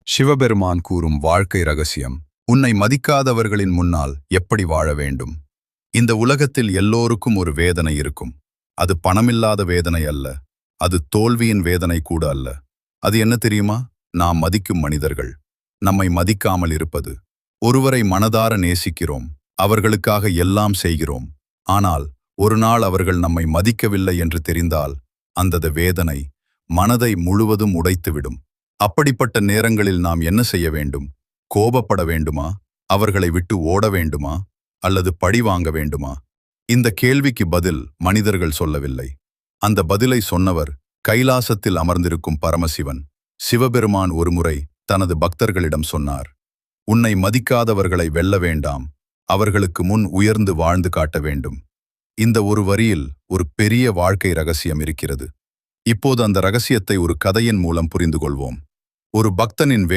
சிவபெருமான் கூறும் வாழ்க்கை ரகசியம். உன்னை மதிக்காதவர்களின் முன்னால் எப்படி வாழ வேண்டும்? இந்த உலகத்தில் எல்லோருக்கும் ஒரு வேதனை இருக்கும். அது பணமில்லாத வேதனை அல்ல. அது தோல்வியின் வேதனை கூட அல்ல. அது என்ன தெரியுமா? நாம் மதிக்கும் மனிதர்கள் நம்மை மதிக்காமல் இருப்பது. ஒருவரை மனதார நேசிக்கிறோம், அவர்களுக்காக எல்லாம் செய்கிறோம். ஆனால் ஒரு நாள் அவர்கள் நம்மை மதிக்கவில்லை என்று தெரிந்தால் அந்த வேதனை மனதை முழுவதும் உடைத்துவிடும். அப்படிப்பட்ட நேரங்களில் நாம் என்ன செய்ய வேண்டும்? கோபப்பட வேண்டுமா? அவர்களை விட்டு ஓட வேண்டுமா? அல்லது பழி வாங்க வேண்டுமா? இந்த கேள்விக்கு பதில் மனிதர்கள் சொல்லவில்லை. அந்த பதிலை சொன்னவர் கைலாசத்தில் அமர்ந்திருக்கும் பரமசிவன். சிவபெருமான் ஒருமுறை தனது பக்தர்களிடம் சொன்னார், உன்னை மதிக்காதவர்களை வெல்ல வேண்டாம், அவர்களுக்கு முன் உயர்ந்து வாழ்ந்து காட்ட வேண்டும். இந்த ஒரு வரியில் ஒரு பெரிய வாழ்க்கை ரகசியம் இருக்கிறது. இப்போது அந்த ரகசியத்தை ஒரு கதையின் மூலம் புரிந்து கொள்வோம். ஒரு பக்தனின்